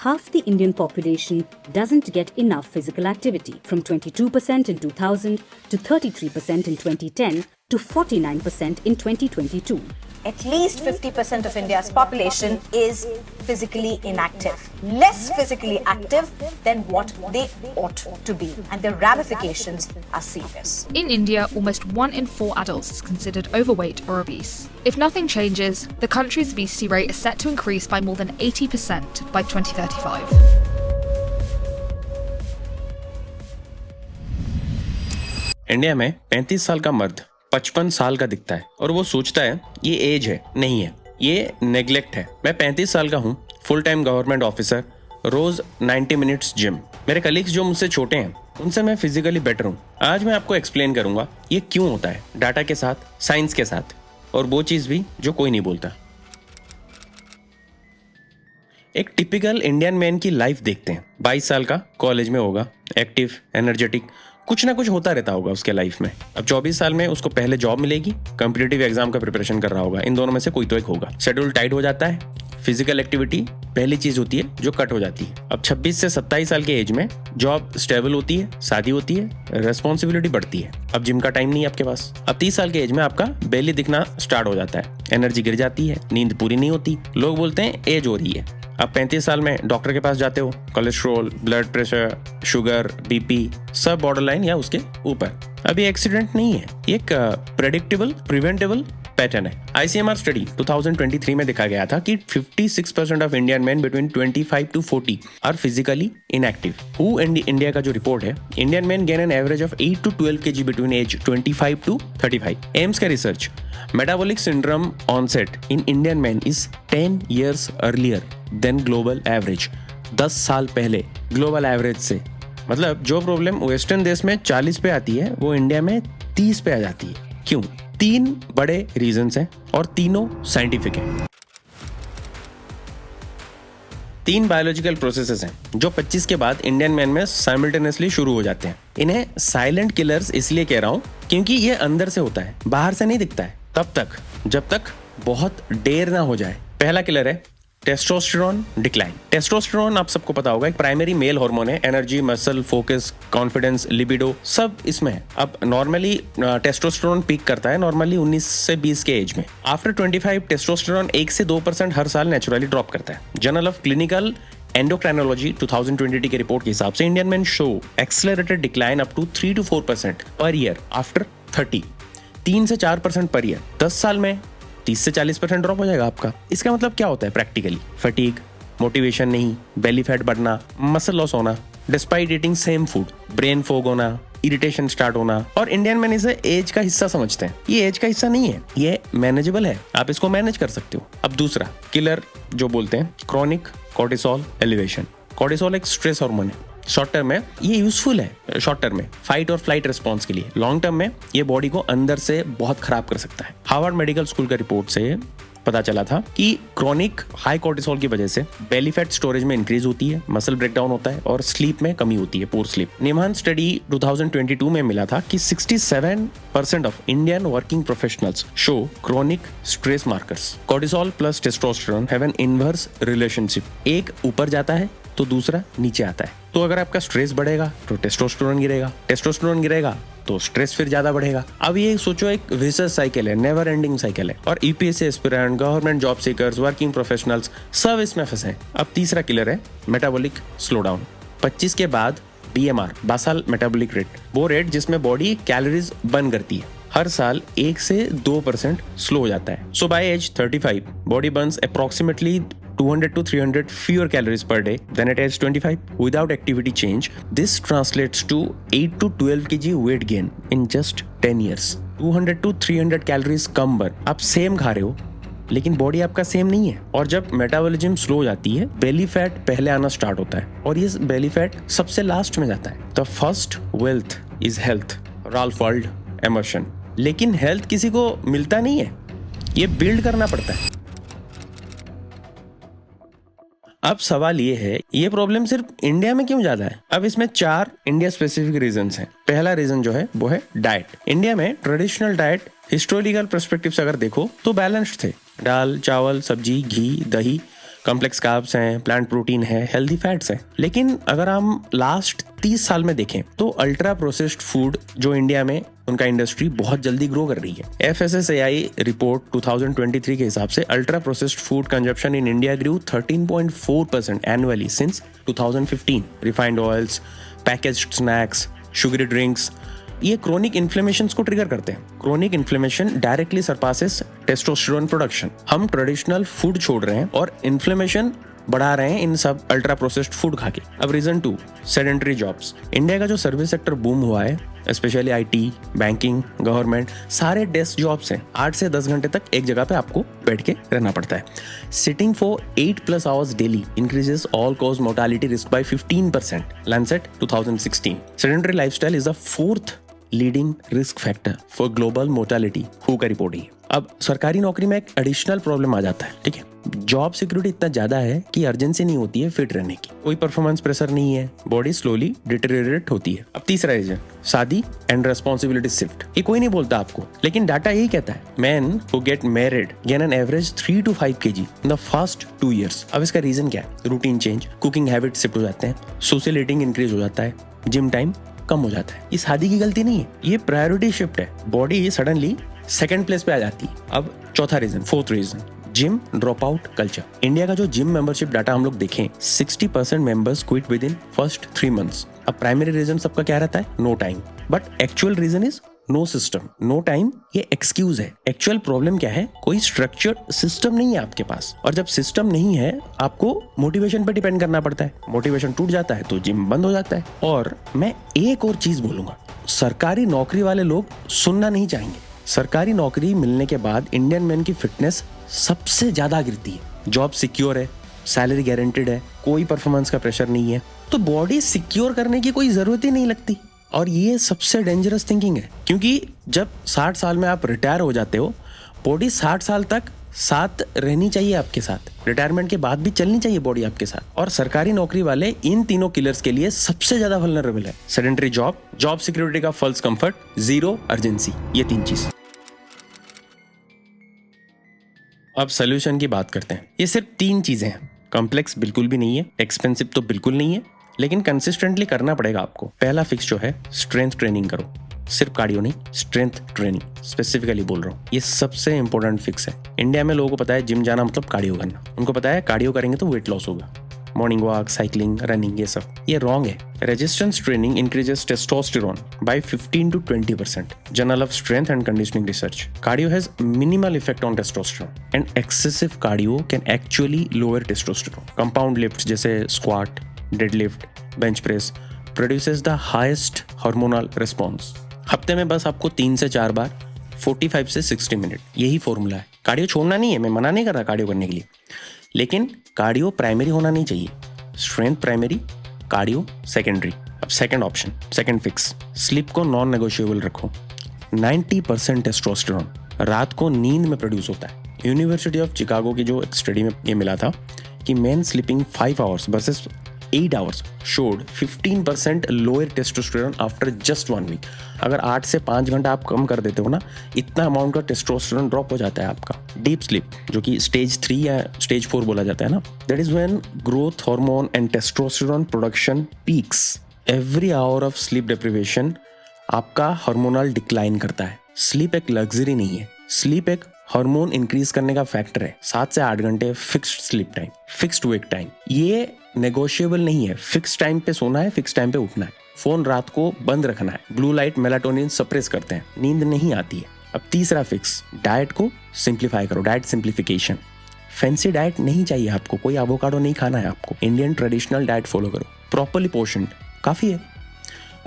half the Indian population doesn't get enough physical activity, from 22% in 2000 to 33% in 2010 to 49% in 2022. At least 50% of India's population is physically inactive, less physically active than what they ought to be, and the ramifications are serious. In India, almost 1 in 4 adults is considered overweight or obese. If nothing changes, the country's obesity rate is set to increase by more than 80% by 2035. India में 35 साल का मर्द 55 साल का दिखता है और वो सोचता है ये एज है, नहीं है, ये नेग्लेक्ट है। मैं 35 साल का हूँ, फुल टाइम गवर्नमेंट ऑफिसर, रोज 90 मिनट्स जिम। मेरे कलीग्स जो मुझसे छोटे हैं उनसे मैं फिजिकली बेटर हूँ। आज मैं आपको एक्सप्लेन करूंगा ये क्यों होता है, डाटा के साथ, साइंस के साथ, और वो चीज भी जो कोई नहीं बोलता। एक टिपिकल इंडियन मैन की लाइफ देखते हैं। 22 साल का, कॉलेज में होगा, एक्टिव, एनर्जेटिक, कुछ ना कुछ होता रहता होगा उसके लाइफ में। अब 24 साल में उसको पहले जॉब मिलेगी, कॉम्पिटिटिव एग्जाम का प्रिपरेशन कर रहा होगा, इन दोनों में से कोई तो एक होगा। शेड्यूल टाइट हो जाता है, फिजिकल एक्टिविटी पहली चीज होती है जो कट हो जाती है। अब 26 से 27 साल के एज में जॉब स्टेबल होती है, शादी होती है, रेस्पॉन्सिबिलिटी बढ़ती है। अब जिम का टाइम नहीं है आपके पास। अब 30 साल के एज में आपका बेली दिखना स्टार्ट हो जाता है, एनर्जी गिर जाती है, नींद पूरी नहीं होती, लोग बोलते हैं एज हो रही है। अब 35 साल में डॉक्टर के पास जाते हो, cholesterol, blood pressure, sugar, BP सब बॉर्डर या उसके ऊपर। अब ये एक्सीडेंट नहीं है, ये एक प्रेडिक्टेबल, प्रिवेंटेबल पैटर्न है। ICMR स्टडी 2023 में देखा गया था कि 56% of Indian men between 25 to 40 are physically inactive. हु इंडिया का जो रिपोर्ट है, Indian men gain an average of 8 to 12 kg between age 25 to 35। AIIMS का research, metabolic syndrome onset in Indian man is 10 years earlier than global average. 10 साल पहले global average से। मतलब जो प्रॉब्लम वेस्टर्न देश में 40 पे आती है वो इंडिया में 30 पे आ जाती है। क्यों? 3 बड़े रीजंस हैं और तीनों साइंटिफिक हैं। 3 बायोलॉजिकल प्रोसेसेस हैं जो 25 के बाद इंडियन मैन में साइमल्टेनियसली शुरू हो जाते हैं। इन्हें साइलेंट किलर्स इसलिए कह रहा हूं क्योंकि ये अंदर से होता है, बाहर से नहीं दिखता है तब तक जब तक बहुत देर ना हो जाए। पहला किलर है टेस्टोस्टेरोन डिक्लाइन। टेस्टोस्टेरोन आप सबको पता होगा एक प्राइमरी मेल हार्मोन है, energy, muscle, focus, confidence, libido सब इसमें है। अब नॉर्मली टेस्टोस्टेरोन पीक करता है नॉर्मली 19 से 20 के एज में। आफ्टर 25 टेस्टोस्टेरोन 1 से 2% हर साल नेचुरली ड्रॉप करता है। जर्नल ऑफ क्लिनिकल एंडोक्राइनोलॉजी 2020 के रिपोर्ट के हिसाब से Indian men show accelerated decline up to 3 to 4% per year after 30। 3 से 4% पर ईयर। 10 साल में 30 से 40% ड्रॉप हो जाएगा आपका। इसका मतलब क्या होता है प्रैक्टिकली? फटीग, मोटिवेशन नहीं, बेली फैट बढ़ना, मसल लॉस होना despite eating same food, brain fog होना, इरिटेशन स्टार्ट होना। और इंडियन मैन इसे एज का हिस्सा समझते हैं। ये एज का हिस्सा नहीं है, ये मैनेजेबल है, आप इसको मैनेज कर सकते हो। अब दूसरा किलर जो बोलते हैं क्रॉनिक कॉर्टिसोल एलिवेशन। कॉर्टिसोल एक स्ट्रेस हार्मोन है। शॉर्ट टर्म में ये यूजफुल है, शॉर्ट टर्म में फाइट और फ्लाइट रिस्पॉन्स के लिए। लॉन्ग टर्म में ये बॉडी को अंदर से बहुत खराब कर सकता है। हार्वर्ड मेडिकल स्कूल का रिपोर्ट से पता चला था कि क्रॉनिक हाई कॉर्टिसोल की वजह से बेली फैट स्टोरेज में इंक्रीज होती है, मसल ब्रेकडाउन होता है और स्लीप में कमी होती है, पूर स्लीप। निमहान स्टडी 2022 में मिला था कि 67% of Indian working professionals show chronic stress markers. Cortisol plus testosterone have an inverse relationship. एक ऊपर जाता है तो दूसरा नीचे आता है। तो अगर आपका स्ट्रेस बढ़ेगा तो टेस्टोस्टेरोन गिरेगा, टेस्टोस्टेरोन गिरेगा तो स्ट्रेस फिर ज्यादा बढ़ेगा। अब ये सोचो एक विशेष साइकिल है, नेवर एंडिंग साइकिल है। और UPSC aspirant, government job seekers, working professionals सब इसमें फंसे हैं। अब तीसरा किलर है मेटाबॉलिक स्लो डाउन। 25 के बाद BMR, बासाल मेटाबॉलिक रेट, वो रेट जिसमें बॉडी कैलोरीज बर्न करती है, हर साल 1 से 2% स्लो हो जाता है। So by age 35 body burns approximately 200 to 300 fewer calories per day than at age 25 without activity change. This translates to 8 to 12 kg weight gain in just 10 years. 200 to 300 calories come burn. आप same खा रहे हो लेकिन body आपका same नहीं है। और जब मेटाबॉलिज्म स्लो हो जाती है, बेली फैट पहले आना स्टार्ट होता है और ये बेली फैट सबसे लास्ट में जाता है। The first wealth is health, Ralph world Emerson. लेकिन हेल्थ किसी को मिलता नहीं है, ये बिल्ड करना पड़ता है। अब सवाल ये है, ये प्रॉब्लम सिर्फ इंडिया में क्यों ज्यादा है? अब इसमें 4 इंडिया स्पेसिफिक रीजंस हैं। पहला रीजन जो है वो है डाइट। इंडिया में ट्रेडिशनल डाइट हिस्टोरिकल पर्सपेक्टिव से अगर देखो तो बैलेंस्ड थे। दाल, चावल, सब्जी, घी, दही, कॉम्प्लेक्स कार्ब्स हैं, प्लांट प्रोटीन है, हेल्दी फैट्स हैं। लेकिन अगर हम लास्ट 30 साल में देखें तो अल्ट्रा प्रोसेस्ड फूड जो इंडिया में उनका इंडस्ट्री बहुत जल्दी ग्रो कर रही है। FSSAI रिपोर्ट 2023 के हिसाब से ultra processed food consumption in India grew 13.4% annually since 2015। Refined oils, packaged snacks, sugary drinks, ये क्रोनिक इन्फ्लेमेशन को ट्रिगर करते हैं। Chronic inflammation directly suppresses testosterone production. हम ट्रेडिशनल फूड छोड़ रहे हैं और इन्फ्लेमेशन बढ़ा रहे हैं इन सब अल्ट्रा प्रोसेस्ड फूड खा के। अब रीजन 2, सेडेंटरी जॉब्स। इंडिया का जो सर्विस सेक्टर बूम हुआ है, स्पेशली IT, बैंकिंग, गवर्नमेंट, सारे डेस्क जॉब्स हैं। 8 से 10 घंटे तक एक जगह पे आपको बैठ के रहना पड़ता है। Sitting for 8+ hours daily increases all cause mortality risk by 15%, Lancet 2016। Sedentary lifestyle is the 4th leading risk factor for global mortality, हू का रिपोर्ट है। अब सरकारी नौकरी में एक एडिशनल प्रॉब्लम आ जाता है, ठीक है। जॉब सिक्योरिटी इतना ज्यादा है कि अर्जेंसी नहीं होती है फिट रहने की, कोई परफॉर्मेंस प्रेशर नहीं है, बॉडी स्लोली डिटेरियोरेट होती है। अब तीसरा रीजन, शादी एंड रेस्पॉन्सिबिलिटी शिफ्ट। ये कोई नहीं बोलता आपको, लेकिन डाटा यही कहता है man who get married gain an average 3 to 5 kg in the first 2 years। अब इसका रीजन क्या है? Routine change, cooking habit shift हो जाते हैं, सोशल ईटिंग इंक्रीज हो जाता है, जिम टाइम कम हो जाता है। ये शादी की गलती नहीं है, ये प्रायोरिटी शिफ्ट है। बॉडी सडनली सेकंड प्लेस पे आ जाती है। अब चौथा reason, 4th reason, gym drop out culture. India का जो जिम मेंबरशिप डाटा हम लोग देखें, 60% members quit within first 3 months। अब प्राइमरी रीजन सबका क्या रहता है? No time, but actual reason is no system. No time ये एक्सक्यूज है। एक्चुअल प्रॉब्लम क्या है? कोई स्ट्रक्चर्ड सिस्टम नहीं है आपके पास, और जब सिस्टम नहीं है आपको मोटिवेशन पे डिपेंड करना पड़ता है। मोटिवेशन टूट जाता है तो जिम बंद हो जाता है। और मैं एक और चीज बोलूंगा, सरकारी नौकरी वाले लोग सुनना नहीं चाहेंगे। सरकारी नौकरी मिलने के बाद इंडियन मैन की फिटनेस सबसे ज्यादा गिरती है। जॉब सिक्योर है, सैलरी गारंटेड है, कोई परफॉर्मेंस का प्रेशर नहीं है, तो बॉडी सिक्योर करने की कोई जरूरत ही नहीं लगती। और ये सबसे डेंजरस थिंकिंग है, क्योंकि जब 60 साल में आप रिटायर हो जाते हो, बॉडी 60 साल तक साथ रहनी चाहिए आपके साथ, रिटायरमेंट के बाद भी चलनी चाहिए बॉडी आपके साथ। और सरकारी नौकरी वाले इन तीनों किलर्स के लिए सबसे ज्यादा वल्नरेबल है। सेडेंटरी जॉब, जॉब सिक्योरिटी का फॉल्स कंफर्ट, जीरो अर्जेंसी, ये 3 चीज। अब सोल्यूशन की बात करते हैं। ये सिर्फ 3 चीजें हैं, कॉम्प्लेक्स बिल्कुल भी नहीं है, एक्सपेंसिव तो बिल्कुल नहीं है, लेकिन कंसिस्टेंटली करना पड़ेगा आपको। पहला फिक्स जो है, स्ट्रेंथ ट्रेनिंग करो। सिर्फ कार्डियो नहीं, स्ट्रेंथ ट्रेनिंग स्पेसिफिकली बोल रहा हूँ। ये सबसे इंपॉर्टेंट फिक्स है। इंडिया में लोगों को पता है जिम जाना मतलब कार्डियो करना, उनको पता है कार्डियो करेंगे तो वेट लॉस होगा, मॉर्निंग वॉक, साइकिलिंग, रनिंग, ये सब। ये रॉन्ग है। Resistance training increases testosterone by 15 to 20%, journal of strength and conditioning research. Cardio has minimal effect on testosterone and excessive cardio can actually lower testosterone. Compound lift जैसे squat, deadlift, bench press produces the highest hormonal response. हफ्ते में बस आपको 3 से 4 बार 45 से 60 minute, यही formula है। Cardio छोड़ना नहीं है, मैं मना नहीं कर रहा कार्डियो करने के लिए, लेकिन कार्डियो प्राइमरी होना नहीं चाहिए। Strength primary, cardio secondary. अब second option, second fix, sleep को नॉन नेगोशिएबल रखो। 90% टेस्टोस्टेरोन रात को नींद में प्रोड्यूस होता है। यूनिवर्सिटी ऑफ चिकागो की जो एक स्टडी में ये मिला था कि main sleeping 5 hours versus 8 hours showed 15% lower testosterone after just 1 week। अगर 8 से 5 घंटा आप कम कर देते हो ना, इतना अमाउंट का टेस्टोस्टेरोन ड्रॉप हो जाता है आपका। डीप स्लीप, जो कि स्टेज 3 या स्टेज 4 बोला जाता है ना, that is when growth hormone and testosterone production peaks. Every hour of sleep deprivation आपका हार्मोनल डिक्लाइन करता है। स्लीप एक लग्जरी नहीं है, स्लीप एक हार्मोन इंक्रीज करने का फैक्टर है। 7 से 8 घंटे फिक्स्ड स्लीप टाइम, फिक्स्ड वेक टाइम, ये नेगोशिएबल नहीं है। फिक्स टाइम पे सोना है, फिक्स टाइम पे उठना है, फोन रात को बंद रखना है। ब्लू लाइट, मेलाटोनिन सप्रेस करते हैं, नींद नहीं आती है। अब तीसरा फिक्स, डाइट को सिंप्लीफाई करो, डाइट सिंप्लीफिकेशन। फैंसी डाइट नहीं चाहिए आपको, कोई एवोकाडो नहीं खाना है आपको, इंडियन ट्रेडिशनल डाइट फॉलो करो, प्रॉपर्ली पोर्शन्ड, काफी है।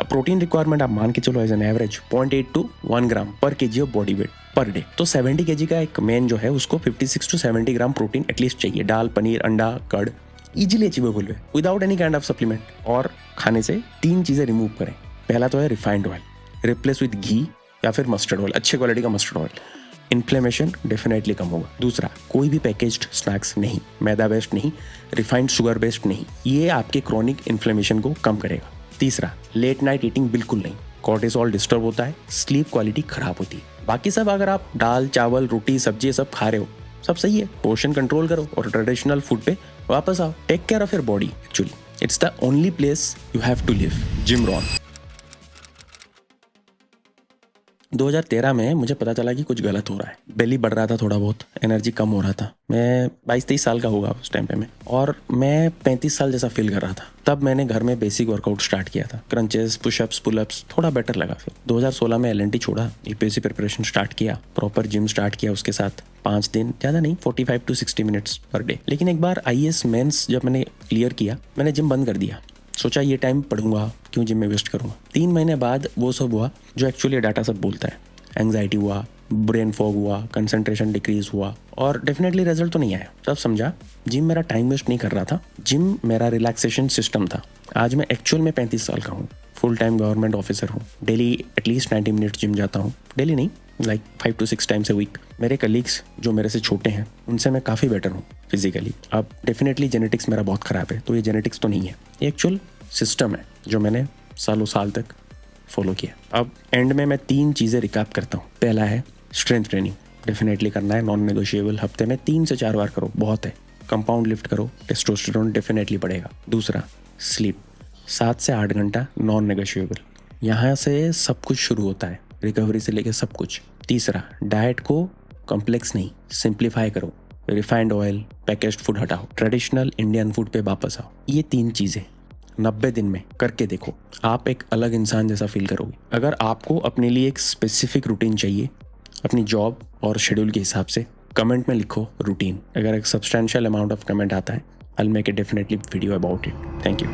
अब प्रोटीन रिक्वायरमेंट आप मान के चलो एज एन एवरेज 0.8 to 1 ग्राम पर KG of body weight per day. तो 70 kg का एक मैन जो है उसको 56 to 70 ग्राम प्रोटीन एटलीस्ट चाहिए। दाल, पनीर, अंडा, कर्ड इजीली अचीवेबल है without any kind of supplement. और खाने से 3 चीजें रिमूव करें। पहला तो है रिफाइंड ऑयल, रिप्लेस विद घी या फिर मस्टर्ड ऑयल, अच्छे क्वालिटी का mustard oil. Inflammation definitely come होगा। दूसरा, कोई भी पैकेज्ड स्नैक्स नहीं, मैदा बेस्ड नहीं, रिफाइंड शुगर बेस्ड नहीं, ये आपके क्रोनिक इन्फ्लेमेशन को कम करेगा। तीसरा, लेट नाइट ईटिंग बिल्कुल नहीं, कॉर्टिसोल डिस्टर्ब होता है, स्लीप क्वालिटी खराब होती है। बाकी सब अगर आप दाल, चावल, रोटी, सब्जी सब खा रहे हो, सब सही है, पोर्शन कंट्रोल करो और ट्रेडिशनल फूड पे वापस आओ। Take care of your body, actually it's the only place you have to live. Jim Rohn. 2013 में मुझे पता चला कि कुछ गलत हो रहा है। बेली बढ़ रहा था थोड़ा बहुत, एनर्जी कम हो रहा था। मैं 22-23 साल का होगा उस टाइम पे मैं, और मैं 35 साल जैसा फील कर रहा था। तब मैंने घर में बेसिक वर्कआउट स्टार्ट किया था, क्रंचेस, पुशअप्स, पुलअप्स, थोड़ा बेटर लगा। फिर 2016 में LNT छोड़ा, यूपीएससी प्रिपरेशन स्टार्ट किया, प्रॉपर जिम स्टार्ट किया उसके साथ 5 दिन, ज़्यादा नहीं, 45 to 60 मिनट्स पर डे। लेकिन एक बार IAS मेंस जब मैंने क्लियर किया, मैंने जिम बंद कर दिया। सोचा ये टाइम पढ़ूंगा, क्यों जिम में वेस्ट करूंगा। 3 महीने बाद वो सब हुआ जो एक्चुअली डाटा सब बोलता है। एंग्जाइटी हुआ, ब्रेन फॉग हुआ, कंसंट्रेशन डिक्रीज हुआ, और डेफिनेटली रिजल्ट तो नहीं आया। तब समझा जिम मेरा टाइम वेस्ट नहीं कर रहा था, जिम मेरा रिलैक्सेशन सिस्टम था। आज मैं एक्चुअल में 35 साल का हूँ, फुल टाइम गवर्नमेंट ऑफिसर हूँ, डेली एटलीस्ट 90 मिनट्स जिम जाता हूँ। डेली नहीं, like 5 to 6 times a week. मेरे कलीग्स जो मेरे से छोटे हैं उनसे मैं काफ़ी बेटर हूँ फिजिकली। अब डेफिनेटली जेनेटिक्स मेरा बहुत ख़राब है, तो ये जेनेटिक्स तो नहीं है, ये एक्चुअल सिस्टम है जो मैंने सालों साल तक फॉलो किया। अब एंड में मैं 3 चीज़ें रिकैप करता हूँ। पहला है स्ट्रेंथ ट्रेनिंग, डेफिनेटली करना है, नॉन नेगोशिएबल। हफ्ते में 3 से 4 बार करो, बहुत है। कंपाउंड लिफ्ट करो, टेस्टोस्टेरोन डेफिनेटली बढ़ेगा। दूसरा स्लीप, 7 से 8 घंटा, नॉन नेगोशिएबल। यहाँ से सब कुछ शुरू होता है, रिकवरी से लेकर सब कुछ। तीसरा, डाइट को कॉम्प्लेक्स नहीं, सिंप्लीफाई करो। रिफाइंड ऑयल, पैकेज्ड फूड हटाओ, ट्रेडिशनल इंडियन फूड पे वापस आओ। ये 3 चीज़ें 90 दिन में करके देखो, आप एक अलग इंसान जैसा फील करोगे। अगर आपको अपने लिए एक स्पेसिफिक रूटीन चाहिए अपनी जॉब और शेड्यूल के हिसाब से, कमेंट में लिखो रूटीन। अगर एक सब्सटेंशियल अमाउंट ऑफ कमेंट आता है, I'll make a definitely video about it. Thank you.